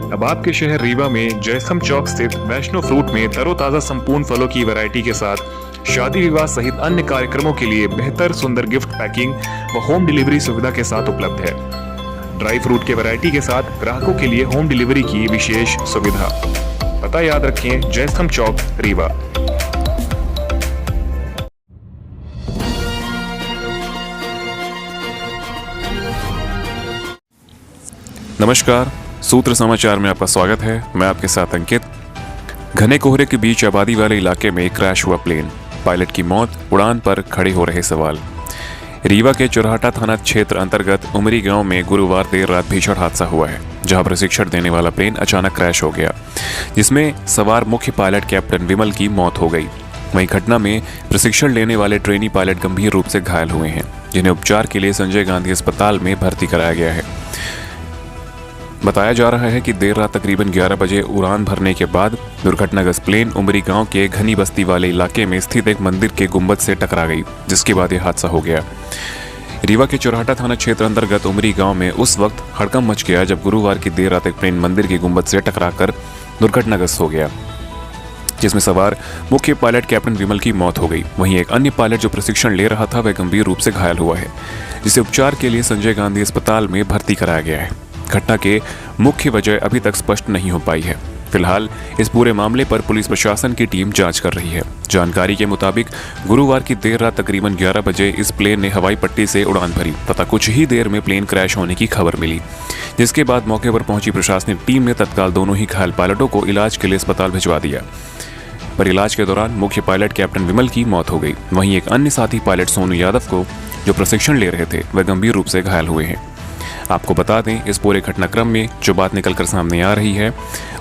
अब आपके शहर रीवा में जयस्तंभ चौक स्थित वैष्णो फ्रूट में तरोताजा संपूर्ण फलों की वैरायटी के साथ शादी विवाह सहित अन्य कार्यक्रमों के लिए बेहतर सुंदर गिफ्ट पैकिंग व होम डिलीवरी सुविधा के साथ उपलब्ध है। ड्राई फ्रूट के वैरायटी के साथ ग्राहकों के लिए होम डिलीवरी की विशेष सुविधा। पता याद रखें, जयस्तंभ चौक, रीवा। नमस्कार, सूत्र समाचार में आपका स्वागत है। मैं आपके साथ अंकित। घने कोहरे के बीच आबादी वाले इलाके में क्रैश हुआ प्लेन, पायलट की मौत, उड़ान पर खड़े हो रहे सवाल। रीवा के चुरहाटा थाना क्षेत्र अंतर्गत उमरी गांव में गुरुवार देर रात भीषण हादसा हुआ है, जहां प्रशिक्षण देने वाला प्लेन अचानक क्रैश हो गया, जिसमें सवार मुख्य पायलट कैप्टन विमल की मौत हो गई। वहीं घटना में प्रशिक्षण लेने वाले ट्रेनी पायलट गंभीर रूप से घायल हुए हैं, जिन्हें उपचार के लिए संजय गांधी अस्पताल में भर्ती कराया गया है। बताया जा रहा है कि देर रात तकरीबन 11 बजे उड़ान भरने के बाद दुर्घटनाग्रस्त प्लेन उमरी गांव के घनी बस्ती वाले इलाके में स्थित एक मंदिर के गुंबद से टकरा गई, जिसके बाद यह हादसा हो गया। रीवा के चुरहाटा थाना क्षेत्र अंतर्गत उमरी गांव में उस वक्त हड़कंप मच गया जब गुरुवार की देर रात एक प्लेन मंदिर के गुंबद से टकराकर दुर्घटनाग्रस्त हो गया, जिसमें सवार मुख्य पायलट कैप्टन विमल की मौत हो गई। वहीं एक अन्य पायलट जो प्रशिक्षण ले रहा था वह गंभीर रूप से घायल हुआ है, जिसे उपचार के लिए संजय गांधी अस्पताल में भर्ती कराया गया है। घटना के मुख्य वजह अभी तक स्पष्ट नहीं हो पाई है। फिलहाल इस पूरे मामले पर पुलिस प्रशासन की टीम जांच कर रही है। जानकारी के मुताबिक गुरुवार की देर रात तकरीबन 11 बजे इस प्लेन ने हवाई पट्टी से उड़ान भरी तथा कुछ ही देर में प्लेन क्रैश होने की खबर मिली, जिसके बाद मौके पर पहुंची प्रशासनिक टीम ने तत्काल दोनों ही घायल पायलटों को इलाज के लिए अस्पताल भिजवा दिया, पर इलाज के दौरान मुख्य पायलट कैप्टन विमल की मौत हो गई। वहीं एक अन्य साथी पायलट सोनू यादव को, जो प्रशिक्षण ले रहे थे, वह गंभीर रूप से घायल हुए हैं। आपको बता दें, इस पूरे घटनाक्रम में जो बात निकलकर सामने आ रही है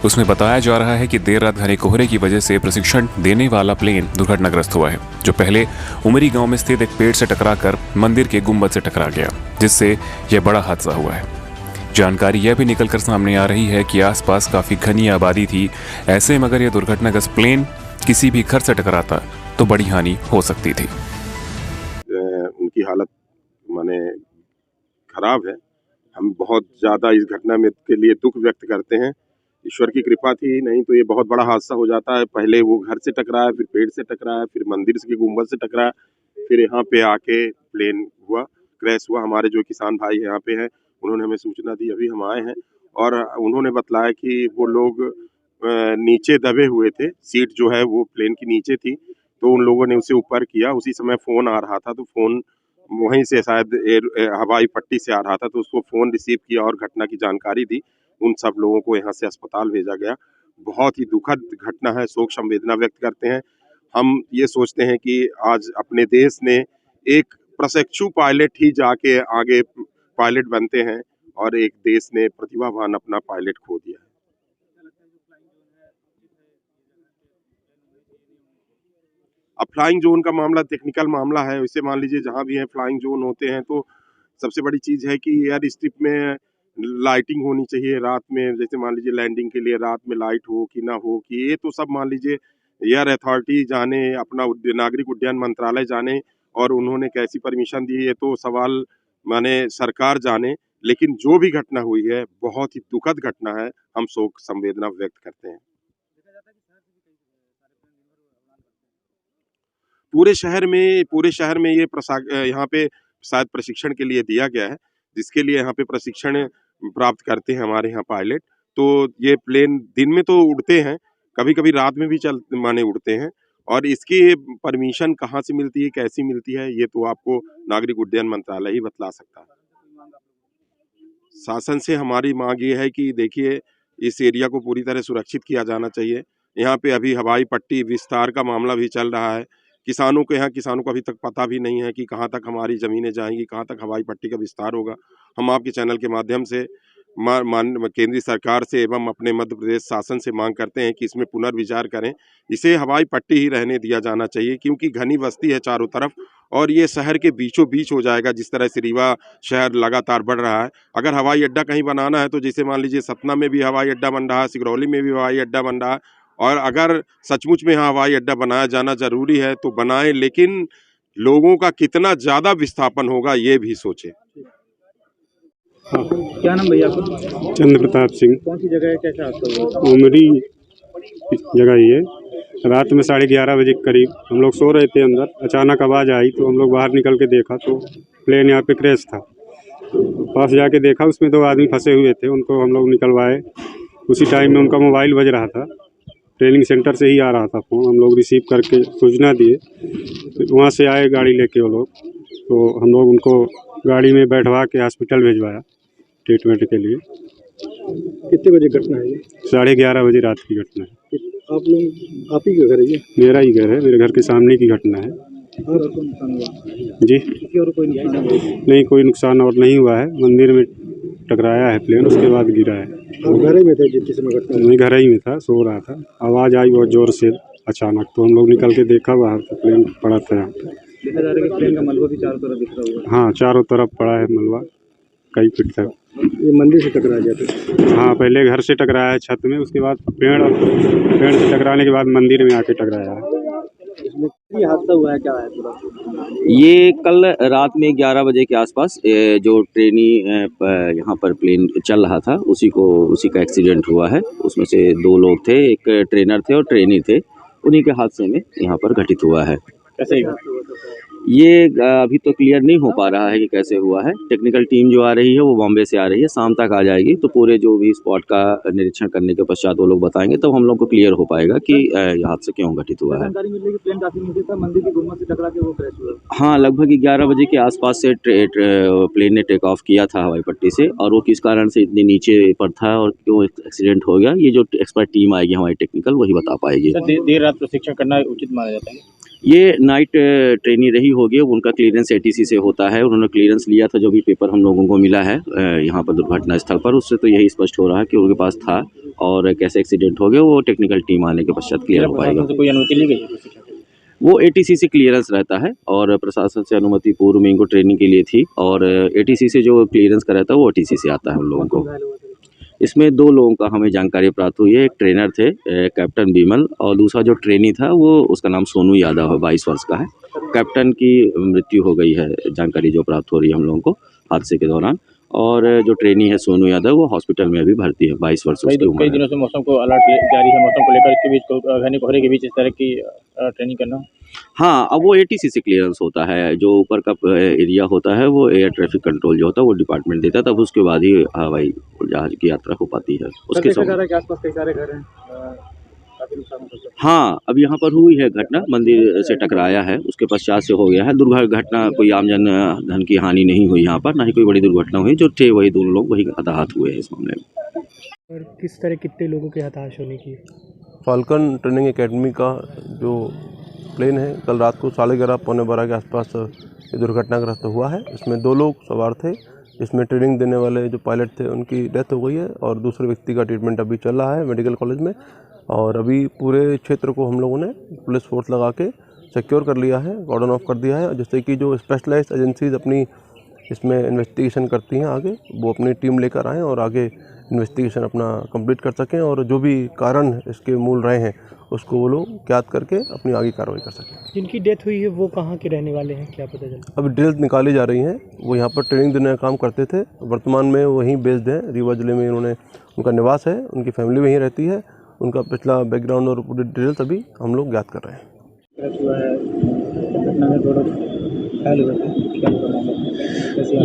उसमें बताया जा रहा है कि देर रात घने कोहरे की वजह से प्रशिक्षण देने वाला प्लेन दुर्घटनाग्रस्त हुआ है, जो पहले उमरी गांव में स्थित एक पेड़ से टकराकर मंदिर के गुंबद से टकरा गया, जिससे यह बड़ा हादसा हुआ है। जानकारी यह भी निकलकर सामने आ रही है कि आसपास काफी घनी आबादी थी। ऐसे में अगर यह दुर्घटनाग्रस्त प्लेन किसी भी घर से टकराता तो बड़ी हानि हो सकती थी। उनकी हालत माने खराब है। हम बहुत ज़्यादा इस घटना में के लिए दुख व्यक्त करते हैं। ईश्वर की कृपा थी, नहीं तो ये बहुत बड़ा हादसा हो जाता है। पहले वो घर से टकराया, फिर पेड़ से टकराया, फिर मंदिर के गुंबद से टकराया, फिर यहाँ पे आके प्लेन हुआ, क्रैश हुआ। हमारे जो किसान भाई यहाँ पे हैं, उन्होंने हमें सूचना दी, अभी हम आए हैं और उन्होंने बतलाया कि वो लोग नीचे दबे हुए थे। सीट जो है वो प्लेन की नीचे थी, तो उन लोगों ने उसे ऊपर किया। उसी समय फ़ोन आ रहा था, तो फ़ोन वहीं से शायद हवाई पट्टी से आ रहा था, तो उसको फ़ोन रिसीव किया और घटना की जानकारी दी। उन सब लोगों को यहाँ से अस्पताल भेजा गया। बहुत ही दुखद घटना है, शोक संवेदना व्यक्त करते हैं। हम ये सोचते हैं कि आज अपने देश ने एक प्रशिक्षु पायलट ही जाके आगे पायलट बनते हैं और एक देश ने प्रतिभावान अपना पायलट खो दिया है। अब फ्लाइंग जोन का मामला टेक्निकल मामला है। वैसे मान लीजिए जहाँ भी है फ्लाइंग जोन होते हैं, तो सबसे बड़ी चीज़ है कि एयर स्ट्रिप में लाइटिंग होनी चाहिए रात में। जैसे मान लीजिए लैंडिंग के लिए रात में लाइट हो कि ना हो, कि ये तो सब मान लीजिए एयर अथॉरिटी जाने, अपना नागरिक उड्डयन मंत्रालय जाने और उन्होंने कैसी परमिशन दी, ये तो सवाल माने सरकार जाने। लेकिन जो भी घटना हुई है बहुत ही दुखद घटना है। हम शोक संवेदना व्यक्त करते हैं। पूरे शहर में ये यहाँ पे शायद प्रशिक्षण के लिए दिया गया है, जिसके लिए यहाँ पे प्रशिक्षण प्राप्त करते हैं हमारे यहाँ पायलट। तो ये प्लेन दिन में तो उड़ते हैं, कभी-कभी रात में भी माने उड़ते हैं, और इसकी परमिशन कहाँ से मिलती है, कैसी मिलती है, ये तो आपको नागरिक उड्डयन मंत्रालय ही बतला सकता है। शासन से हमारी मांग ये है कि देखिए, इस एरिया को पूरी तरह सुरक्षित किया जाना चाहिए। यहाँ पे अभी हवाई पट्टी विस्तार का मामला भी चल रहा है। किसानों को अभी तक पता भी नहीं है कि कहाँ तक हमारी ज़मीनें जाएँगी, कहाँ तक हवाई पट्टी का विस्तार होगा। हम आपके चैनल के माध्यम से केंद्रीय सरकार से एवं अपने मध्य प्रदेश शासन से मांग करते हैं कि इसमें पुनर्विचार करें। इसे हवाई पट्टी ही रहने दिया जाना चाहिए, क्योंकि घनी बस्ती है चारों तरफ और ये शहर के बीचों बीच हो जाएगा। जिस तरह से रीवा शहर लगातार बढ़ रहा है, अगर हवाई अड्डा कहीं बनाना है तो जैसे मान लीजिए सतना में भी हवाई अड्डा बन रहा है, सिगरौली में भी हवाई अड्डा बन रहा है, और अगर सचमुच में यहाँ हवाई अड्डा बनाया जाना ज़रूरी है तो बनाएं, लेकिन लोगों का कितना ज़्यादा विस्थापन होगा ये भी सोचें। हाँ, क्या नाम भैया आपका? चंद्र प्रताप सिंह। कौन सी जगह है, कैसा हादसा हुआ? उमरी जगह ही है। रात में 11:30 बजे के करीब हम लोग सो रहे थे अंदर, अचानक आवाज़ आई तो हम लोग बाहर निकल के देखा तो प्लेन यहाँ पे क्रैश था। पास जाके देखा उसमें 2 आदमी फंसे हुए थे, उनको हम लोग निकलवाए। उसी टाइम में उनका मोबाइल बज रहा था, ट्रेनिंग सेंटर से ही आ रहा था फ़ोन, हम लोग रिसीव करके सूचना दिए। तो वहाँ से आए गाड़ी लेके वो लोग, तो हम लोग उनको गाड़ी में बैठवा के हॉस्पिटल भिजवाया ट्रीटमेंट के लिए। कितने बजे घटना है ये? 11:30 बजे रात की घटना है। आप ही का घर है ये? मेरा ही घर है, मेरे घर के सामने की घटना है। और कोई नुकसान हुआ? जी किसी और कोई नुकसान हुआ? नहीं, कोई नुकसान और नहीं हुआ है। मंदिर में टकराया है प्लेन, उसके बाद गिरा है। आप घर में थे जिस समय घटना? मैं घर ही में था, सो रहा था। आवाज़ आई बहुत ज़ोर से अचानक, तो हम लोग निकल के देखा बाहर तो प्लेन पड़ा था यहाँ पे। देखा जा रहा है कि प्लेन का मलबा भी चारों तरफ बिखरा हुआ है। हाँ, चारों तरफ पड़ा है मलबा, कई फीट तक। ये मंदिर से टकरा गया था? हाँ, पहले घर से टकराया है छत में, उसके बाद पेड़ से टकराने के बाद मंदिर में आके टकराया है। ये हादसा हुआ है, क्या है पूरा? ये कल रात में 11 बजे के आसपास जो ट्रेनी यहाँ पर प्लेन चल रहा था उसी का एक्सीडेंट हुआ है। उसमें से 2 लोग थे, एक ट्रेनर थे और ट्रेनी थे। उन्हीं के हादसे में यहाँ पर घटित हुआ है। कैसे? ये अभी तो क्लियर नहीं हो पा रहा है कि कैसे हुआ है। टेक्निकल टीम जो आ रही है वो बॉम्बे से आ रही है, शाम तक आ जाएगी तो पूरे जो भी स्पॉट का निरीक्षण करने के पश्चात वो लोग बताएंगे, तब हम लोग को क्लियर हो पाएगा कि ये हादसा क्यों घटित हुआ है। जानकारी मिल रही है कि प्लेन काफी नीचे था, मंदिर की गुम्बद से टकरा के वो क्रैश हुआ। हाँ, लगभग 11 बजे के आसपास से प्लेन ने टेक ऑफ किया था हवाई पट्टी से, और वो किस कारण से इतने नीचे पर था और क्यों एक्सीडेंट हो गया, ये जो एक्सपर्ट टीम आएगी हमारी टेक्निकल वही बता पाएगी। देर रात प्रशिक्षण करना उचित माना जाता है? ये नाइट ट्रेनी रही होगी, उनका क्लियरेंस एटीसी से होता है। उन्होंने क्लियरेंस लिया था, जो भी पेपर हम लोगों को मिला है यहाँ पर दुर्घटना स्थल पर, उससे तो यही स्पष्ट हो रहा है कि उनके पास था, और कैसे एक्सीडेंट हो गया वो टेक्निकल टीम आने के पश्चात क्लियर हो पाएगा। कोई अनुमति ली गई है? वो एटीसी से क्लियरेंस रहता है, और प्रशासन से अनुमति पूर्व में इनको ट्रेनिंग के लिए थी, और एटीसी से जो क्लियरेंस का रहता है वो ओटीसी से आता है हम लोगों को। इसमें 2 लोगों का हमें जानकारी प्राप्त हुई है। एक ट्रेनर थे कैप्टन बिमल, और दूसरा जो ट्रेनी था वो उसका नाम सोनू यादव है, 22 वर्ष का है। कैप्टन की मृत्यु हो गई है, जानकारी जो प्राप्त हो रही है हम लोगों को हादसे के दौरान, और जो ट्रेनी है सोनू यादव वो हॉस्पिटल में भी भर्ती है, 22 वर्ष उसकी उम्र है। कई दिनों से मौसम को अलर्ट जारी है, मौसम को लेकर इसके बीच घने कोहरे के बीच इस तरह की ट्रेनिंग करना? हाँ, अब वो एटीसी से क्लियरेंस होता है, जो ऊपर का एरिया होता है वो एयर ट्रैफिक कंट्रोल जो होता है वो डिपार्टमेंट देता है, तब उसके बाद ही हवाई जहाज की यात्रा हो पाती है। उसके देखा जा रहा है कि आसपास कई सारे घर हैं, काफी नुकसान हो सकता है। हाँ, अब यहाँ पर हुई है घटना, मंदिर से टकराया है, उसके पश्चात से हो गया है दुर्घटना। कोई आम धन की हानि नहीं हुई यहाँ पर, ना ही कोई बड़ी दुर्घटना हुई। जो थे वही 2 लोग वही हताहत हुए हैं इस मामले में। और किस तरह कितने लोगों के हताश होने की? फाल्कन ट्रेनिंग एकेडमी का जो प्लेन है, कल रात को 11:30 पौने 12 के आसपास ये दुर्घटनाग्रस्त हुआ है। इसमें 2 लोग सवार थे, इसमें ट्रेनिंग देने वाले जो पायलट थे उनकी डेथ हो गई है, और दूसरे व्यक्ति का ट्रीटमेंट अभी चल रहा है मेडिकल कॉलेज में। और अभी पूरे क्षेत्र को हम लोगों ने पुलिस फोर्स लगा के सिक्योर कर लिया है, कॉर्डन ऑफ कर दिया है, जिससे कि जो स्पेशलाइज्ड एजेंसीज अपनी इसमें इन्वेस्टिगेशन करती हैं आगे, वो अपनी टीम लेकर आएँ और आगे इन्वेस्टिगेशन अपना कंप्लीट कर सकें, और जो भी कारण इसके मूल रहे हैं उसको वो लोग ज्ञात करके अपनी आगे कार्रवाई कर सकें। जिनकी डेथ हुई है वो कहाँ के रहने वाले हैं, क्या पता चला? अब डिटेल्स निकाली जा रही हैं। वो यहाँ पर ट्रेनिंग देने का काम करते थे, वर्तमान में वहीं बेस्ड हैं, रीवा जिले में उनका निवास है, उनकी फैमिली वहीं रहती है। उनका पिछला बैकग्राउंड और पूरी डिटेल्स अभी हम लोग ज्ञात कर रहे हैं।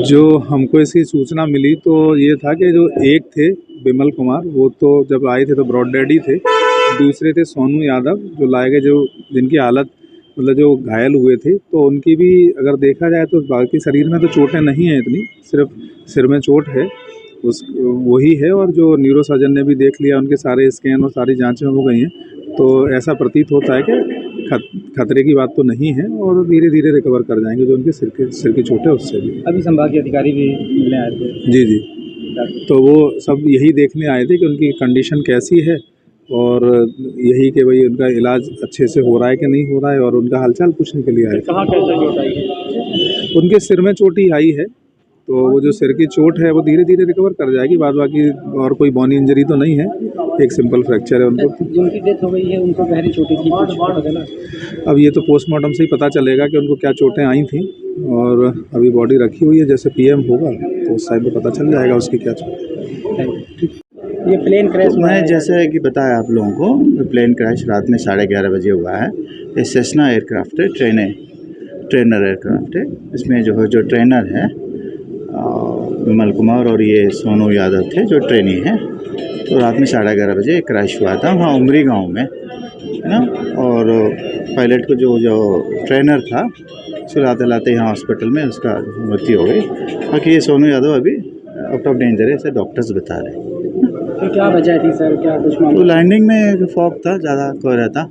जो हमको इसकी सूचना मिली तो ये था कि जो एक थे बिमल कुमार, वो तो जब आए थे तो ब्रॉड डैडी थे। दूसरे थे सोनू यादव, जो लाए गए, जो जिनकी हालत मतलब जो घायल हुए थे, तो उनकी भी अगर देखा जाए तो बाकी शरीर में तो चोटें नहीं हैं इतनी, सिर्फ सिर में चोट है, वही है। और जो न्यूरो सर्जन ने भी देख लिया, उनके सारे स्कैन और सारी जांचें हो गई हैं, तो ऐसा प्रतीत होता है कि खतरे की बात तो नहीं है, और धीरे धीरे रिकवर कर जाएंगे जो उनके सिर की चोट है उससे भी। अभी संभागीय अधिकारी भी मिलने आए थे? जी, तो वो सब यही देखने आए थे कि उनकी कंडीशन कैसी है, और यही कि भाई उनका इलाज अच्छे से हो रहा है कि नहीं हो रहा है, और उनका हालचाल पूछने के लिए आए थे। कहाँ कैसे चोट आई है? उनके सिर में चोट ही आई है, तो वो जो सिर की चोट है वो धीरे धीरे रिकवर कर जाएगी, बाद बाकी और कोई बॉनी इंजरी तो नहीं है, एक सिंपल फ्रैक्चर है उनको। जिनकी डेथ हो गई है उनको गहरी चोटें थी, कुछ पता चला? अब ये तो पोस्टमार्टम से ही पता चलेगा कि उनको क्या चोटें आई थी, और अभी बॉडी रखी हुई है, जैसे पीएम होगा तो उस टाइम पे पता चल जाएगा उसकी क्या ये प्लेन क्रैश मैं जैसे कि बताया आप लोगों को, प्लेन क्रैश रात में 11:30 बजे हुआ है। ये सेस्ना एयरक्राफ्ट है, ट्रेनर एयरक्राफ्ट है। इसमें जो ट्रेनर है विमल कुमार और ये सोनू यादव थे जो ट्रेनी हैं। तो रात में 11:30 बजे क्रैश हुआ था वहाँ उमरी गांव में, है ना। और पायलट को जो ट्रेनर था उसको लाते लाते यहाँ हॉस्पिटल में उसका मृत्यु हो गई। बाकी ये सोनू यादव अभी आउट ऑफ डेंजर है, ऐसे डॉक्टर्स बता रहे हैं। तो क्या वजह थी सर, क्या कुछ तो लैंडिंग में फॉग था, ज़्यादा कोहरा था,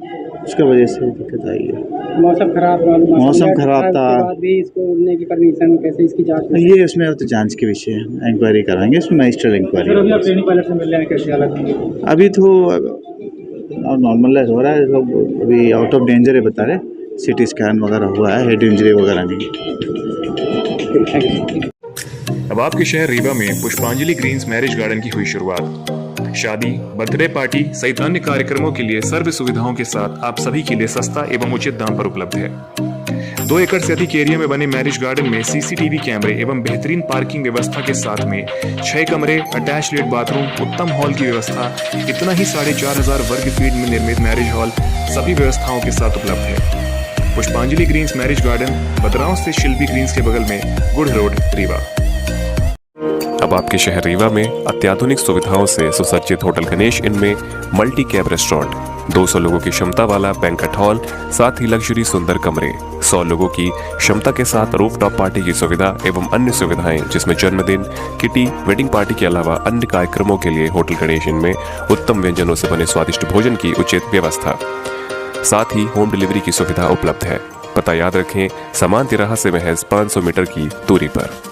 उसकी वजह से दिक्कत आई है। मौसम खराब था भी इसको उड़ने की परमिशन कैसे, इसकी जांच ये इसमें तो जांच के विषय है, इंक्वायरी कराएंगे इसमें, मजिस्ट्रेट इंक्वायरी। अभी आप ट्रेनिंग पायलट से मिल रहे हैं, कैसी हालत? अभी तो नॉर्मलाइज हो रहा है, सब अभी आउट ऑफ डेंजर है बता रहे, CT स्कैन वगैरह हुआ है, हेड इंजरी वगैरह नहीं। अब आपके शहर रीवा में पुष्पांजलि ग्रीन्स मैरिज गार्डन की हुई शुरुआत। शादी, बर्थडे पार्टी सहित अन्य कार्यक्रमों के लिए सर्व सुविधाओं के साथ आप सभी के लिए सस्ता एवं उचित दाम पर उपलब्ध है। 2 एकड़ से अधिक एरिया में बने मैरिज गार्डन में CCTV कैमरे एवं बेहतरीन पार्किंग व्यवस्था के साथ में 6 कमरे, अटैच लेट बाथरूम, उत्तम हॉल की व्यवस्था, इतना ही 4500 वर्ग फीट में निर्मित मैरिज हॉल सभी व्यवस्थाओं के साथ उपलब्ध है। पुष्पांजलि ग्रीन्स मैरिज गार्डन बदराव से शिल्पी ग्रीन्स के बगल में गुड़ रोड, रीवा। अब आपके शहर रीवा में अत्याधुनिक सुविधाओं से सुसज्जित होटल गणेश इन में मल्टी कैब रेस्टोरेंट, 200 लोगों की क्षमता वाला बैंक्वेट हॉल, साथ ही लग्जरी सुंदर कमरे, 100 लोगों की क्षमता के साथ रूफटॉप पार्टी की सुविधा एवं अन्य सुविधाएं जिसमें जन्मदिन, किटी, वेडिंग पार्टी के अलावा अन्य कार्यक्रमों के लिए होटल गणेश इन में उत्तम व्यंजनों से बने स्वादिष्ट भोजन की उचित व्यवस्था, साथ ही होम डिलीवरी की सुविधा उपलब्ध है। पता याद रखें, सामान तिराहा से महज 500 मीटर की दूरी पर।